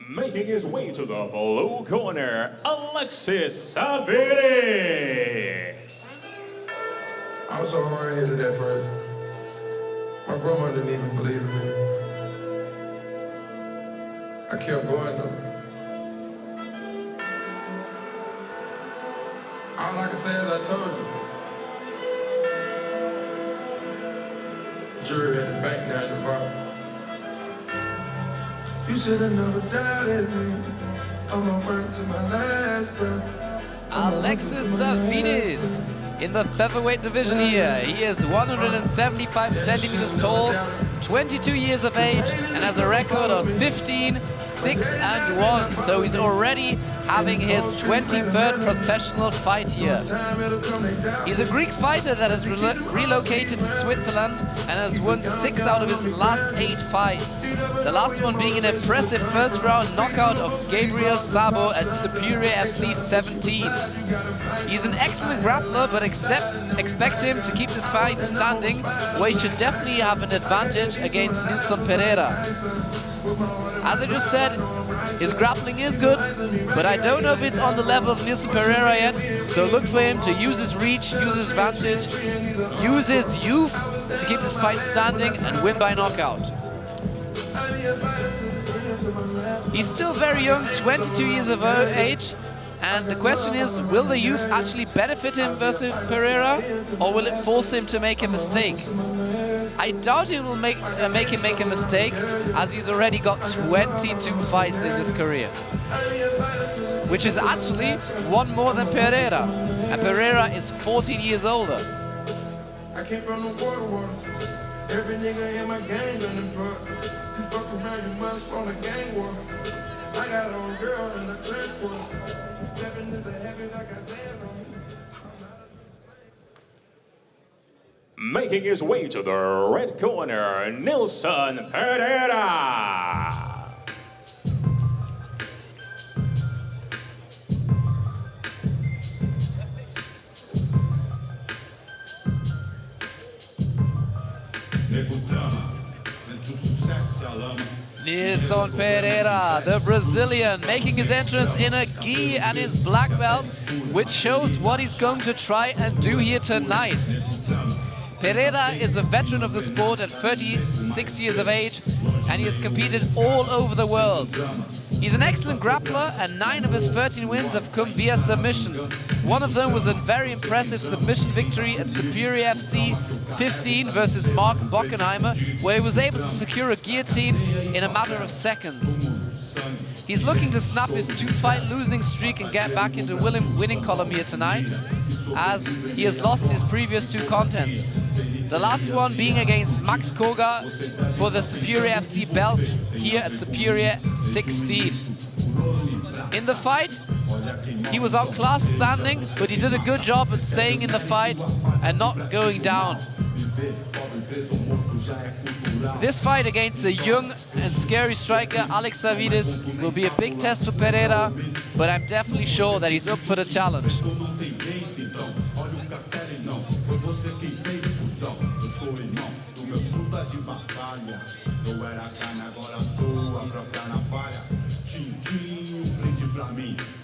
Making his way to the blue corner, Alexis Savvidis. I was so hard-headed at first. My grandma didn't even believe in me. I kept going though. All I can say is I told you. Jury at the bank now in the bar. You should have never doubted me. I'm gonna work to my last breath. Alexis Savvidis in the featherweight division here. He is 175 centimeters tall, 22 years of age, and has a record of 15, 6 and 1. So he's already having his 23rd professional fight here. He's a Greek fighter that has relocated to Switzerland and has won 6 out of his last 8 fights. The last one being an impressive first round knockout of Gabriel Sabo at SuperiorFC 17. He's an excellent grappler, but expect him to keep this fight standing, where he should definitely have an advantage against Nilson Pereira. As I just said, his grappling is good, but I don't know if it's on the level of Nilson Pereira yet, so look for him to use his reach, use his advantage, use his youth to keep this fight standing and win by knockout. He's still very young, 22 years of age, and the question is, will the youth actually benefit him versus Pereira, or will it force him to make a mistake? I doubt it will make him make a mistake, as he's already got 22 fights in his career, which is actually one more than Pereira, and Pereira is 14 years older. I came from the water waters. Every nigga in my gang unemployed. You fuck around, you must want a gang war. I got a old girl in the transport. Stepping is a heavy like I said on me. Making his way to the red corner, Nilson Pereira. Nilson Pereira, the Brazilian, making his entrance in a gi and his black belt, which shows what he's going to try and do here tonight. Pereira is a veteran of the sport at 36 years of age, and he has competed all over the world. He's an excellent grappler, and 9 of his 13 wins have come via submission. One of them was a very impressive submission victory at SuperiorFC 15 versus Mark Bockenheimer, where he was able to secure a guillotine in a matter of seconds. He's looking to snap his 2-fight losing streak and get back into winning column here tonight, as he has lost his previous 2 contests. The last one being against Max Koga for the SuperiorFC belt here at Superior 16. In the fight, he was outclassed standing, but he did a good job at staying in the fight and not going down. This fight against the young and scary striker Alexis Savvidis will be a big test for Pereira, but I'm definitely sure that he's up for the challenge.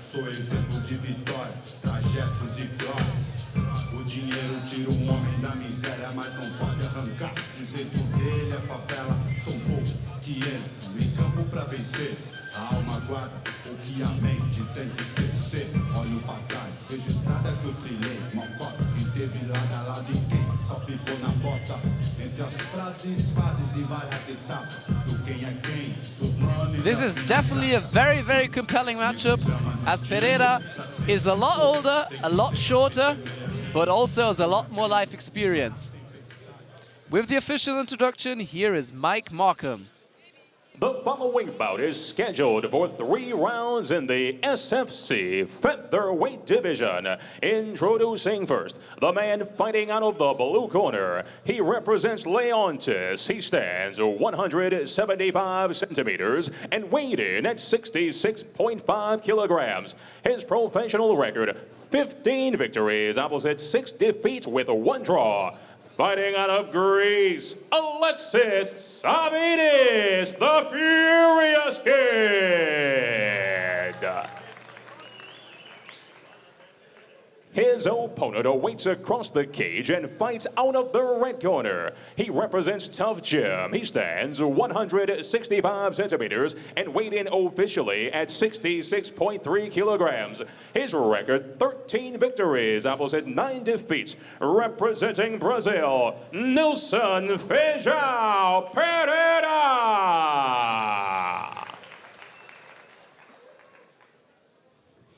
Sou exemplo de vitórias, trajetos e glórias. O dinheiro tira homem da miséria, mas não pode arrancar de dentro dele a favela. São poucos que entram em campo pra vencer. A alma guarda o que a mente tem que esquecer. Olho pra trás, vejo estrada que eu trilhei. Uma foto que teve lado a lado e quem só ficou na bota. Entre as frases, fases e várias etapas do quem é quem, dos manos. This is definitely a very, very compelling matchup, as Pereira is a lot older, a lot shorter, but also has a lot more life experience. With the official introduction, here is Mike Markham. The following bout is scheduled for 3 rounds in the SFC featherweight division. Introducing first, the man fighting out of the blue corner. He represents Leontis. He stands 175 centimeters and weighed in at 66.5 kilograms. His professional record, 15 victories, opposite 6 defeats with 1 draw. Fighting out of Greece, Alexis Savvidis, the Furious King. His opponent awaits across the cage and fights out of the red corner. He represents Tough Jim. He stands 165 centimeters and weighed in officially at 66.3 kilograms. His record, 13 victories, opposite 9 defeats. Representing Brazil, Nilson Pereira.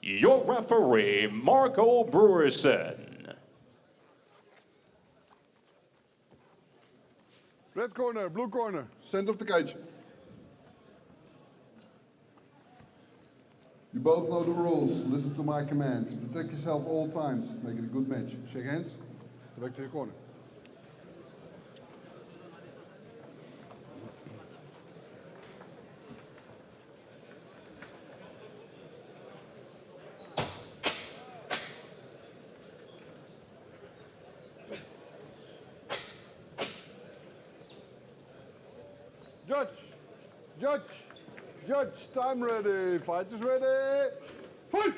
Your referee, Marco Brewerson. Red corner, blue corner, center of the cage. You both know the rules. Listen to my commands. Protect yourself all times. Make it a good match. Shake hands. Step back to your corner. Judge, time ready, fighters ready, fight!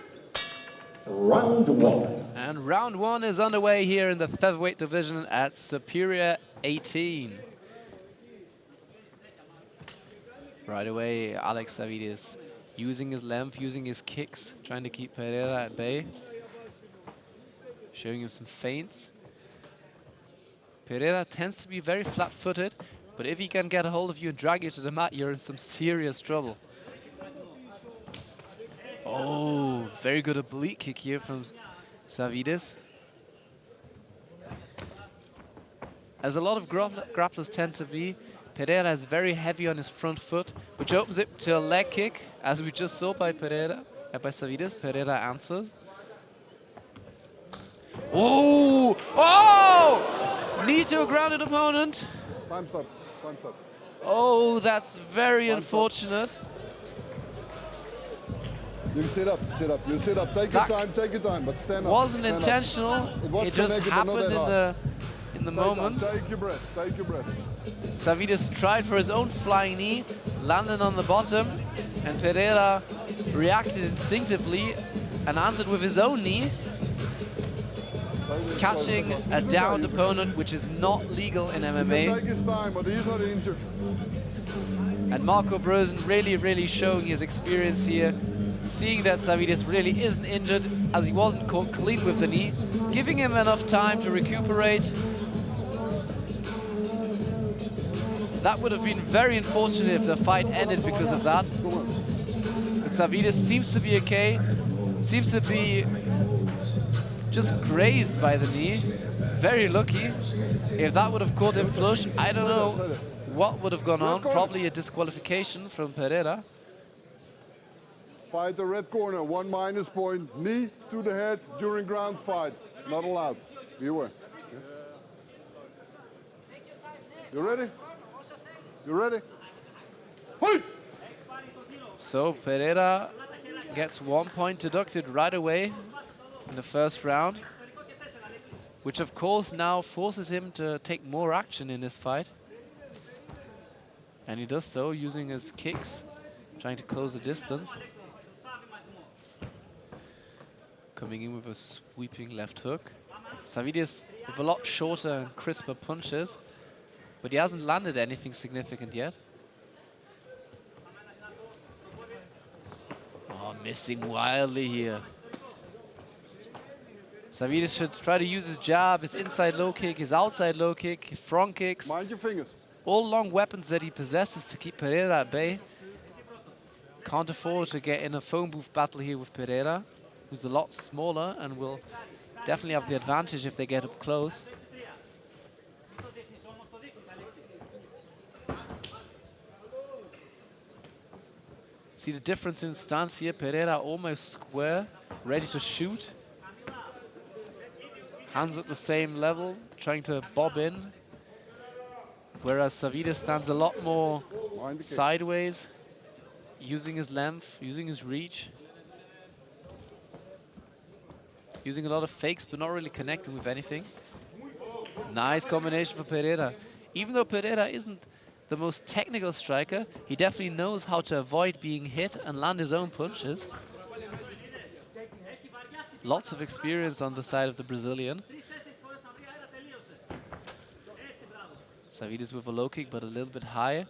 Round one. And round one is underway here in the featherweight division at Superior 18. Right away, Alex Savvidis using his length, using his kicks, trying to keep Pereira at bay. Showing him some feints. Pereira tends to be very flat-footed, but if he can get a hold of you and drag you to the mat, you're in some serious trouble. Oh, very good oblique kick here from Savvidis. As a lot of grapplers tend to be, Pereira is very heavy on his front foot, which opens it to a leg kick, as we just saw by Savvidis. Pereira answers. Oh! Oh! Knee to a grounded opponent. Time stop, time stop. Oh, that's very unfortunate. You sit up, you sit up. Take your time, but stand up. Wasn't stand intentional. Up. It just happened in the moment. Take your breath, take your breath. Savvidis tried for his own flying knee, landed on the bottom, and Pereira reacted instinctively and answered with his own knee, catching a downed opponent, which is not legal in MMA. Take his time, but he's not injured. And Marco Brewerson really showing his experience here, seeing that Savvidis really isn't injured, as he wasn't caught clean with the knee, giving him enough time to recuperate. That would have been very unfortunate if the fight ended because of that. But Savvidis seems to be okay, seems to be just grazed by the knee. Very lucky. If that would have caught him flush, I don't know what would have gone on. Probably a disqualification from Pereira. Fight the red corner, 1 minus point. Knee to the head during ground fight. Not allowed. Be aware. You ready? You ready? Fight! So Pereira gets 1 point deducted right away in the first round, which of course now forces him to take more action in this fight. And he does so using his kicks, trying to close the distance. Coming in with a sweeping left hook. Savvidis with a lot shorter and crisper punches, but he hasn't landed anything significant yet. Oh, missing wildly here. Savvidis should try to use his jab, his inside low kick, his outside low kick, his front kicks. Mind your fingers. All long weapons that he possesses to keep Pereira at bay. Can't afford to get in a phone booth battle here with Pereira, who's a lot smaller and will definitely have the advantage if they get up close. See the difference in stance here. Pereira almost square, ready to shoot. Hands at the same level, trying to bob in. Whereas Savvidis stands a lot more sideways, using his length, using his reach. Using a lot of fakes, but not really connecting with anything. Nice combination for Pereira. Even though Pereira isn't the most technical striker, he definitely knows how to avoid being hit and land his own punches. Lots of experience on the side of the Brazilian. Savvidis with a low kick, but a little bit high.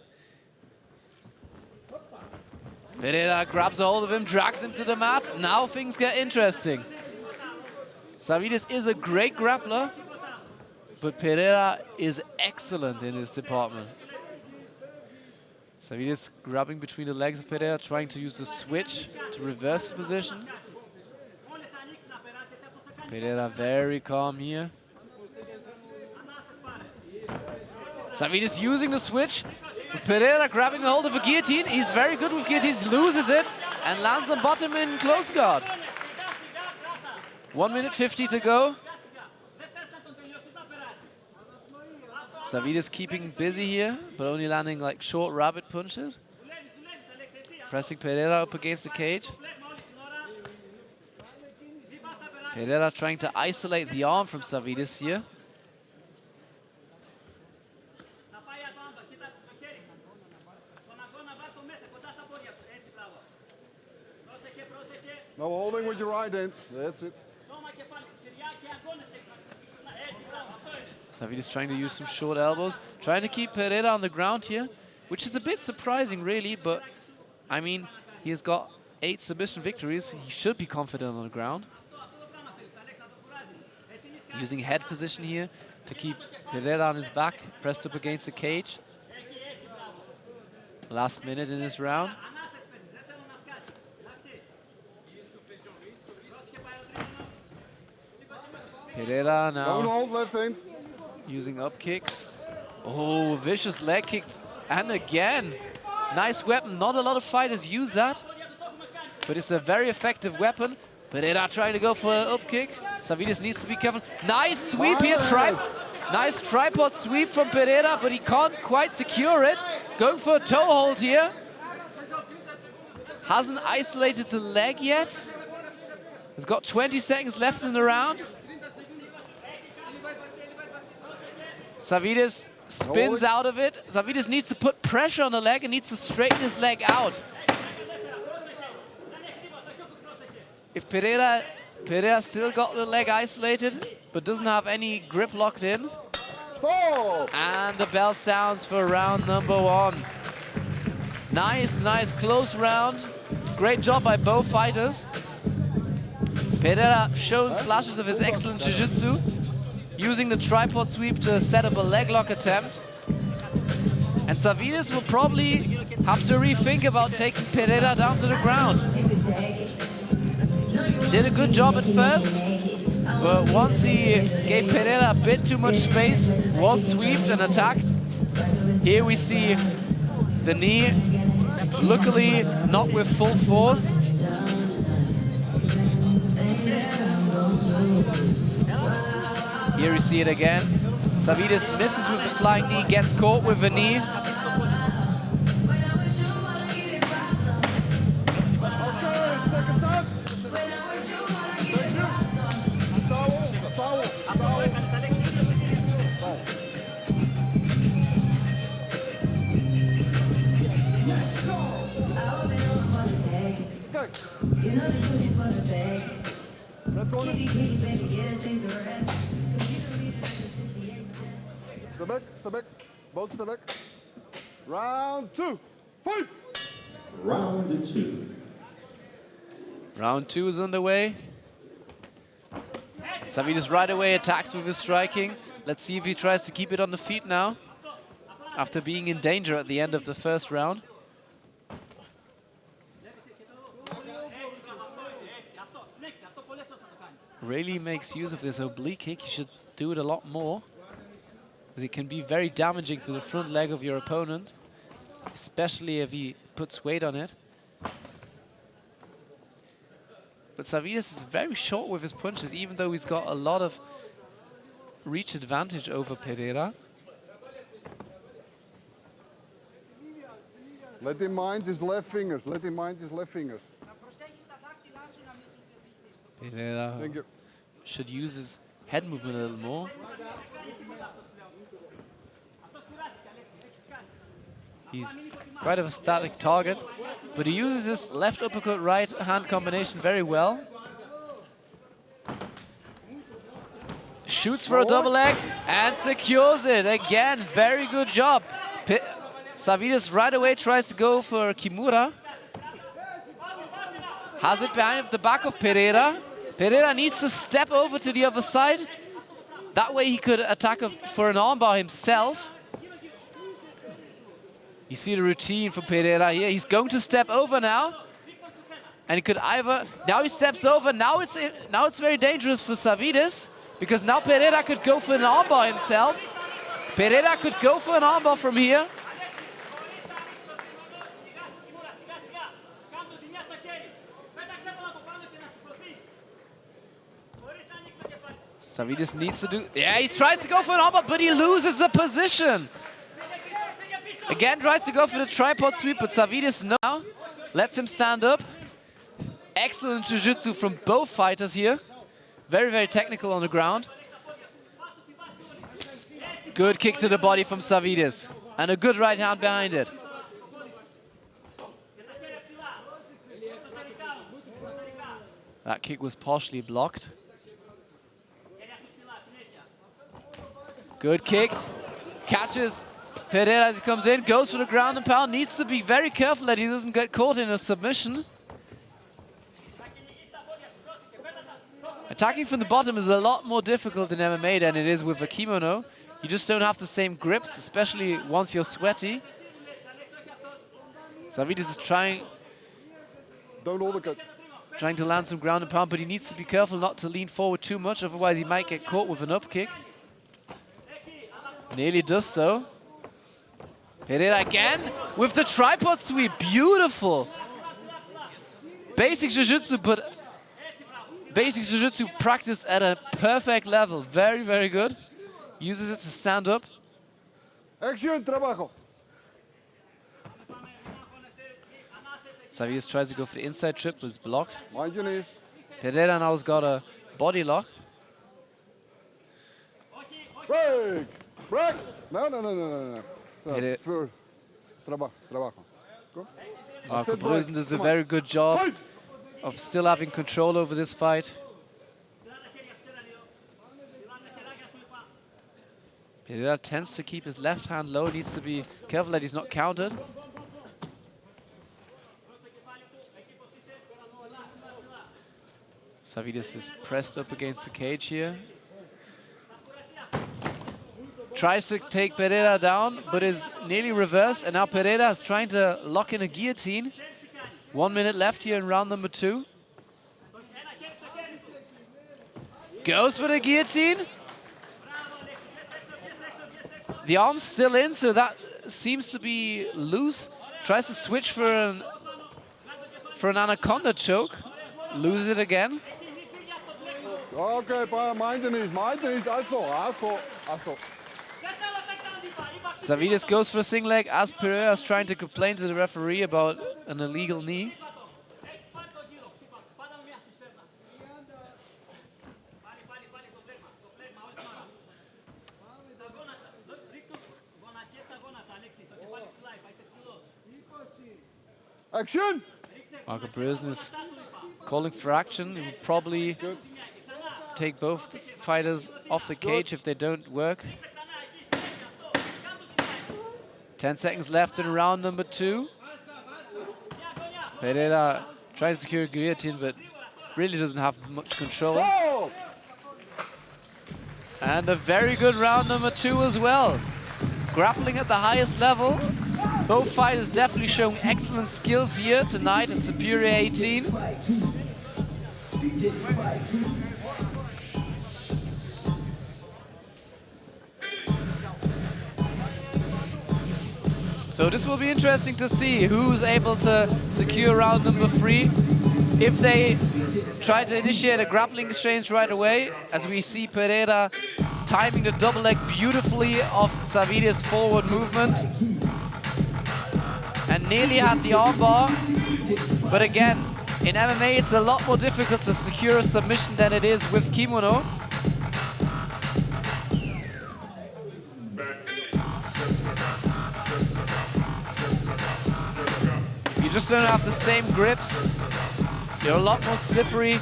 Pereira grabs a hold of him, drags him to the mat. Now things get interesting. Savvidis is a great grappler, but Pereira is excellent in this department. Savvidis grabbing between the legs of Pereira, trying to use the switch to reverse the position. Pereira very calm here. Savvidis using the switch. Pereira grabbing a hold of a guillotine. He's very good with guillotines, loses it, and lands on bottom in close guard. 1 minute 50 to go. Savvidis keeping busy here, but only landing like short rabbit punches. Pressing Pereira up against the cage. Pereira trying to isolate the arm from Savvidis here. No holding with your right hand. That's it. Savvidis trying to use some short elbows, trying to keep Pereira on the ground here, which is a bit surprising really, but I mean, he has got 8 submission victories. He should be confident on the ground. Using head position here to keep Pereira on his back, pressed up against the cage. Last minute in this round. Pereira now Don't hold left hand. using up kicks. Oh, vicious leg kick. And again, nice weapon. Not a lot of fighters use that, but it's a very effective weapon. Pereira trying to go for an up kick. Savvidis needs to be careful. Nice sweep here. Nice tripod sweep from Pereira, but he can't quite secure it. Going for a toe hold here. Hasn't isolated the leg yet. He's got 20 seconds left in the round. Savvidis spins out of it. Savvidis needs to put pressure on the leg and needs to straighten his leg out. If Pereira still got the leg isolated, but doesn't have any grip locked in. Stop! And the bell sounds for round number 1. Nice close round. Great job by both fighters. Pereira showing flashes of his excellent jiu-jitsu, using the tripod sweep to set up a leg lock attempt. And Savvidis will probably have to rethink about taking Pereira down to the ground. Did a good job at first, but once he gave Pereira a bit too much space, was sweeped and attacked. Here we see the knee, luckily not with full force. Here we see it again. Savvidis misses with the flying knee, gets caught with a knee. Step back, both step back. Round 2, fight! Round 2. Round 2 is underway. Savvidis right away attacks with his striking. Let's see if he tries to keep it on the feet now, after being in danger at the end of the first round. Really makes use of this oblique kick. You should do it a lot more, because it can be very damaging to the front leg of your opponent, especially if he puts weight on it. But Savvidis is very short with his punches, even though he's got a lot of reach advantage over Pereira. Let him mind his left fingers. Let him mind his left fingers. Pereira Thank you. should use his head movement a little more. He's quite of a static target, but he uses his left uppercut right hand combination very well. Shoots for a double leg and secures it. Again, very good job. Savvidis right away tries to go for Kimura. Has it behind the back of Pereira. Pereira needs to step over to the other side. That way he could attack for an armbar himself. You see the routine from Pereira here. He's going to step over now. And he could either, now he steps over, now it's very dangerous for Savvidis, because now Pereira could go for an armbar himself. Pereira could go for an armbar from here. Savvidis needs to do, yeah, he tries to go for an armbar, but he loses the position. Again, tries to go for the tripod sweep, but Savvidis now lets him stand up. Excellent jiu-jitsu from both fighters here. Very, very technical on the ground. Good kick to the body from Savvidis. And a good right hand behind it. That kick was partially blocked. Good kick. Catches Pereira as he comes in. Goes for the ground and pound. Needs to be very careful that he doesn't get caught in a submission. Attacking from the bottom is a lot more difficult in MMA than it is with a kimono. You just don't have the same grips, especially once you're sweaty. Savvidis is trying to land some ground and pound, but he needs to be careful not to lean forward too much, otherwise he might get caught with an up kick. Nearly does so. Pereira again with the tripod sweep, beautiful. Basic jiu-jitsu, but basic jiu-jitsu practiced at a perfect level. Very, very good. Uses it to stand up. Action, trabajo. Savvidis tries to go for the inside trip, but it's blocked. Mind your knees. Pereira now has got a body lock. Break! Break! No. Trabajo. Go. Marco Brösen does a very good job of still having control over this fight. Pereira tends to keep his left hand low, needs to be careful that he's not countered. Savvidis is pressed up against the cage here. Tries to take Pereira down, but is nearly reversed. And now Pereira is trying to lock in a guillotine. 1 minute left here in round number 2. Goes for the guillotine. The arm's still in, so that seems to be loose. Tries to switch for an anaconda choke. Loses it again. Okay, mind the knees, also. Savvidis goes for a single leg as Pereira is trying to complain to the referee about an illegal knee. Action! Marco Brösen is calling for action. He will probably take both fighters off the cage if they don't work. 10 seconds left in round number 2. Pereira tries to secure a guillotine, but really doesn't have much control. And a very good round number 2 as well. Grappling at the highest level. Both fighters definitely showing excellent skills here tonight in Superior 18. So this will be interesting to see who's able to secure round number 3. If they try to initiate a grappling exchange right away, as we see Pereira timing the double leg beautifully off Savvidis' forward movement. And nearly had the armbar. But again, in MMA it's a lot more difficult to secure a submission than it is with kimono. You just don't have the same grips. You're a lot more slippery,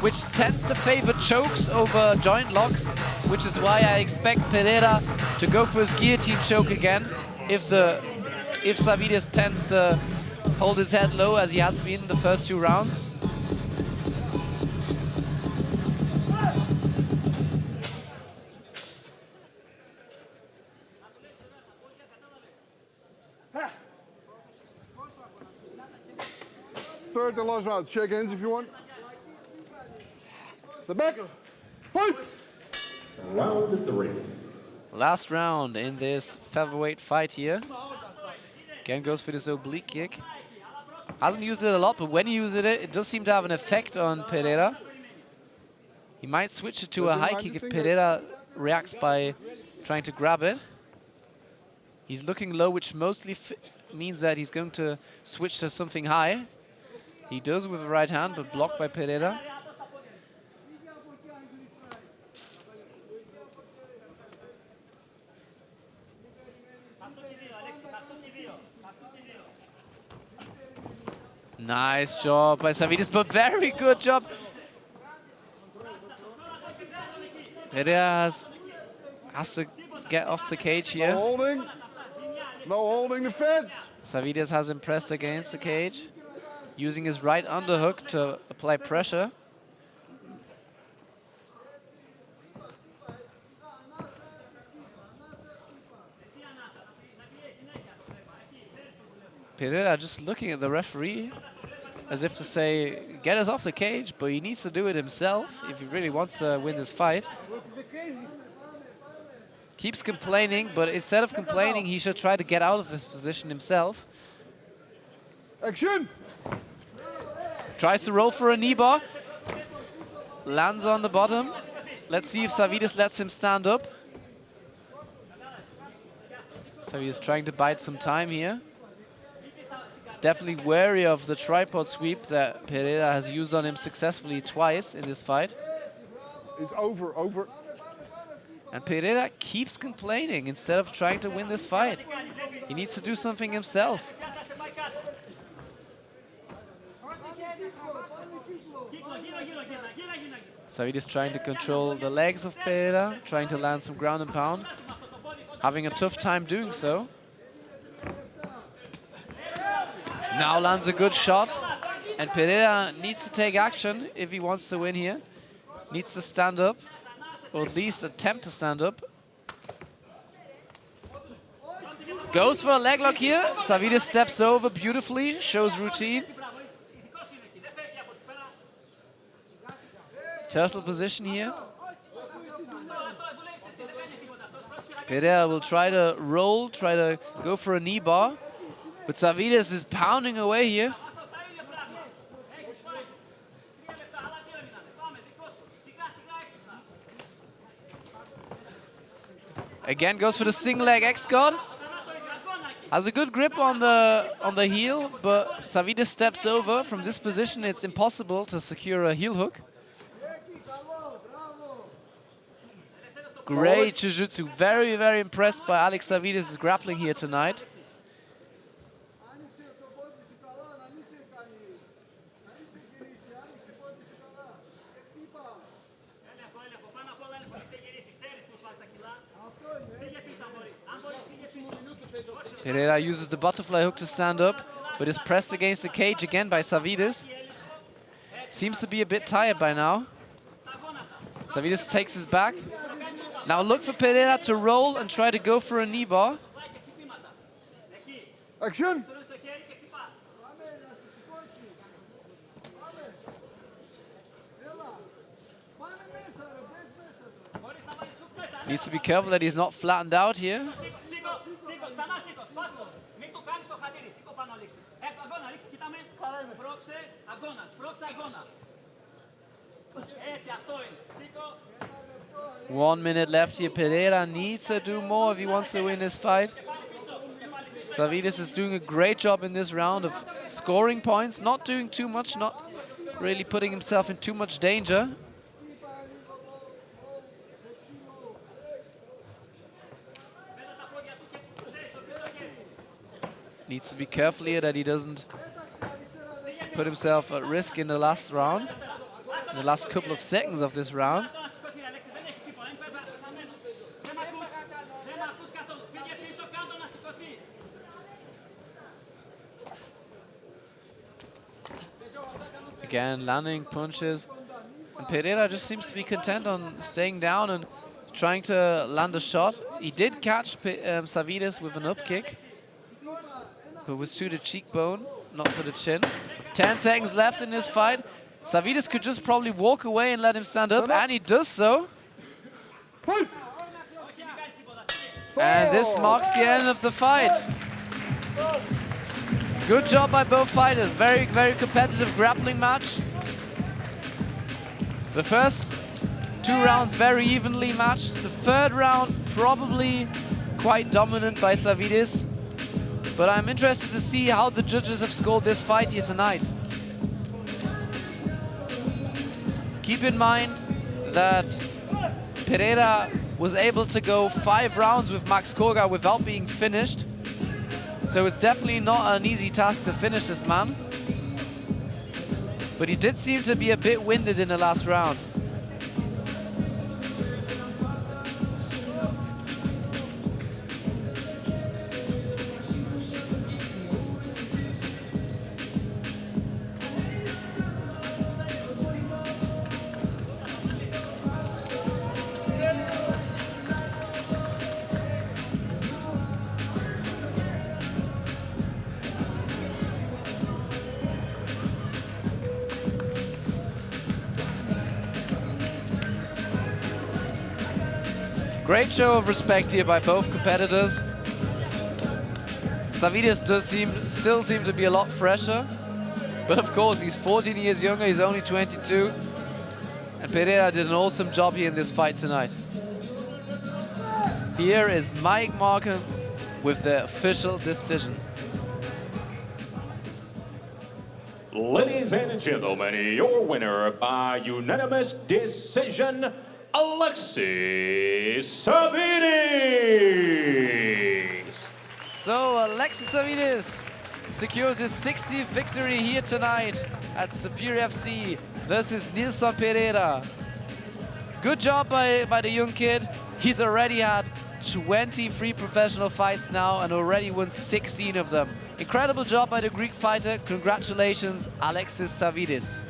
which tends to favor chokes over joint locks. which is why I expect Pereira to go for his guillotine choke again if Savvidis tends to hold his head low as he has been in the first 2 rounds. Third and last round. Shake hands if you want. Step back. Fight! Round 3. Last round in this featherweight fight here. Again goes for this oblique kick. Hasn't used it a lot, but when he uses it, it does seem to have an effect on Pereira. He might switch it to a high kick if Pereira reacts by trying to grab it. He's looking low, which mostly means that he's going to switch to something high. He does with the right hand, but blocked by Pereira. Nice job by Savvidis, but very good job. Pereira has to get off the cage here. No holding. No holding the fence. Savvidis has him pressed against the cage, using his right underhook to apply pressure. Pereira just looking at the referee as if to say, get us off the cage, but he needs to do it himself if he really wants to win this fight. Keeps complaining, but instead of complaining, he should try to get out of this position himself. Action! Tries to roll for a knee bar. Lands on the bottom. Let's see if Savvidis lets him stand up. Savvidis trying to bide some time here. He's definitely wary of the tripod sweep that Pereira has used on him successfully twice in this fight. It's over. And Pereira keeps complaining instead of trying to win this fight. He needs to do something himself. Savvidis trying to control the legs of Pereira, trying to land some ground and pound. Having a tough time doing so. Now lands a good shot. And Pereira needs to take action if he wants to win here. Needs to stand up, or at least attempt to stand up. Goes for a leg lock here. Savvidis steps over beautifully, shows routine. Turtle position here. Pereira will try to roll, try to go for a knee bar. But Savvidis is pounding away here. Again goes for the single leg X-guard. Has a good grip on the heel, but Savvidis steps over. From this position, it's impossible to secure a heel hook. Great jiu-jitsu. Very, very impressed by Alex Savvidis' grappling here tonight. Pereira uses the butterfly hook to stand up, but is pressed against the cage again by Savvidis. Seems to be a bit tired by now. Savvidis takes his back. Now look for Pereira to roll and try to go for a knee bar. Action! Needs to be careful that he's not flattened out here. One minute left here. Pereira needs to do more if he wants to win this fight. Savvidis is doing a great job in this round of scoring points, not doing too much, not really putting himself in too much danger. Needs to be careful here that he doesn't put himself at risk in the last round, in the last couple of seconds of this round. Again, landing punches. And Pereira just seems to be content on staying down and trying to land a shot. He did catch Savvidis with an up kick, but was to the cheekbone, not for the chin. 10 seconds left in this fight. Savvidis could just probably walk away and let him stand up, and he does so. And this marks the end of the fight. Good job by both fighters. Very, very competitive grappling match. The first 2 rounds very evenly matched. The third round probably quite dominant by Savvidis. But I'm interested to see how the judges have scored this fight here tonight. Keep in mind that Pereira was able to go 5 rounds with Max Koga without being finished. So it's definitely not an easy task to finish this man. But he did seem to be a bit winded in the last round. Great show of respect here by both competitors. Savvidis does still seem to be a lot fresher, but of course he's 14 years younger, he's only 22. And Pereira did an awesome job here in this fight tonight. Here is Mike Markham with the official decision. Ladies and gentlemen, your winner by unanimous decision, Alexis Savvidis. So Alexis Savvidis secures his 60th victory here tonight at SuperiorFC versus Nilson Pereira. Good job by the young kid. He's already had 23 professional fights now and already won 16 of them. Incredible job by the Greek fighter. Congratulations, Alexis Savvidis.